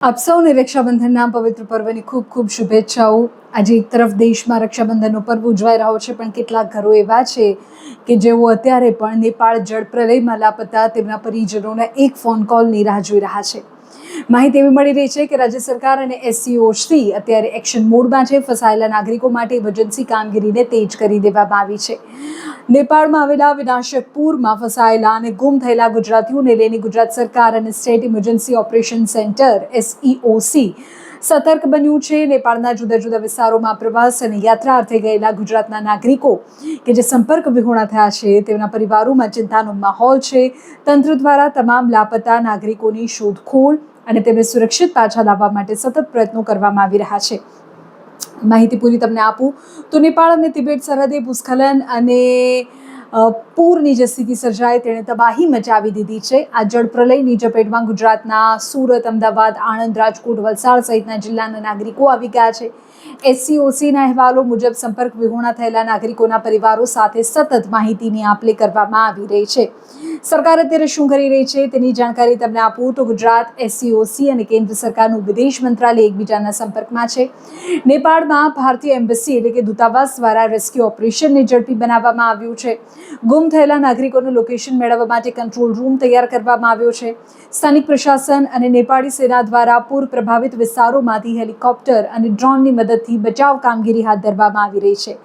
આપ સૌને રક્ષાબંધનના પવિત્ર પર્વની ખૂબ ખૂબ શુભેચ્છાઓ। આજે એક તરફ દેશમાં રક્ષાબંધનનો પર્વ ઉજવાઈ રહ્યો છે, પણ કેટલાક ઘરો એવા છે કે જેઓ અત્યારે પણ નેપાળ જળપ્રલયમાં લાપતા તેમના પરિજનોના એક ફોન કોલની રાહ જોઈ રહ્યા છે। માહિતી એવી મળી રહી છે કે રાજ્ય સરકાર અને SCOC અત્યારે એક્શન મોડમાં છે। ફસાયેલા નાગરિકો માટે ઇમરજન્સી કામગીરીને તેજ કરી દેવામાં આવી છે। નેપાળમાં આવેલા વિનાશક પૂરમાં ફસાયેલા અને ગુમ થયેલા ગુજરાતીઓને લઈને ગુજરાત સરકાર અને state emergency operation centre SEOC સતર્ક બન્યું છે। નેપાળના જુદા જુદા વિસ્તારોમાં પ્રવાસ અને યાત્રા અર્થે ગયેલા ગુજરાતના નાગરિકો કે જે સંપર્ક વિહોણા થયા છે તેમના પરિવારોમાં ચિંતાનો માહોલ છે। તંત્ર દ્વારા તમામ લાપતા નાગરિકોની શોધખોળ અને તેમને સુરક્ષિત પાછા લાવવા માટે સતત પ્રયત્નો કરવામાં આવી રહ્યા છે। માહિતી પૂરી તમને આપું તો નેપાળ અને તિબેટ સરહદે ભૂસ્ખલન અને પૂરની જે સ્થિતિ સર્જાય તેણે તબાહી મચાવી દીધી છે। આ જળપ્રલયની ઝપેટમાં ગુજરાતના સુરત, અમદાવાદ, આણંદ, રાજકોટ, વલસાડ સહિતના જિલ્લાના નાગરિકો આવી ગયા છે। SCOCના અહેવાલો મુજબ સંપર્ક વિહોણા થયેલા નાગરિકોના પરિવારો સાથે સતત માહિતીની આપ-લે કરવામાં આવી રહી છે। સરકાર અત્યારે શું કરી રહી છે તેની જાણકારી તમને આપું તો ગુજરાત, SCOC અને કેન્દ્ર સરકારનું વિદેશ મંત્રાલય એકબીજાના સંપર્કમાં છે। નેપાળમાં ભારતીય એમ્બસી એટલે કે દૂતાવાસ દ્વારા રેસ્ક્યુ ઓપરેશનને ઝડપી બનાવવામાં આવ્યું છે। ગુમ થયેલા નાગરિકોનું લોકેશન મેળવવા માટે કંટ્રોલ રૂમ તૈયાર કરવામાં આવ્યો છે। સ્થાનિક પ્રશાસન અને નેપાળી સેના દ્વારા પૂર પ્રભાવિત વિસ્તારોમાંથી હેલિકોપ્ટર અને ડ્રોનની મદદથી બચાવ કામગીરી હાથ ધરવામાં આવી રહી છે।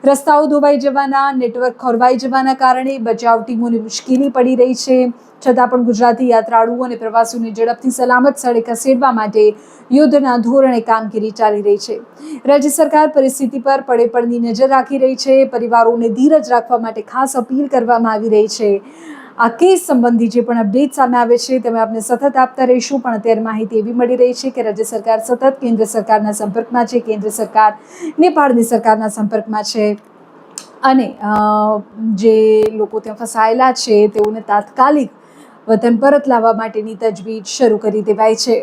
રસ્તાઓ ધોવાઈ જવાના, નેટવર્ક ખોરવાઈ જવાના કારણે બચાવ ટીમોને મુશ્કેલી પડી રહી છે। છતાં પણ ગુજરાતી યાત્રાળુઓ અને પ્રવાસીઓને ઝડપથી સલામત સ્થળે ખસેડવા માટે યુદ્ધના ધોરણે કામગીરી ચાલી રહી છે। રાજ્ય સરકાર પરિસ્થિતિ પર પડેપણની નજર રાખી રહી છે। પરિવારોને ધીરજ રાખવા માટે ખાસ અપીલ કરવામાં આવી રહી છે। આ કેસ સંબંધી જે પણ અપડેટ સામે આવે છે તેમાં આપણે સતત આપતા રહીશું। પણ અત્યારે માહિતી એવી મળી રહી છે કે રાજ્ય સરકાર સતત કેન્દ્ર સરકારના સંપર્કમાં છે। કેન્દ્ર સરકાર નેપાળની સરકારના સંપર્કમાં છે અને જે લોકો ત્યાં ફસાયેલા છે તેઓને તાત્કાલિક વતન પરત લાવવા માટેની તજવીજ શરૂ કરી દેવાઈ છે।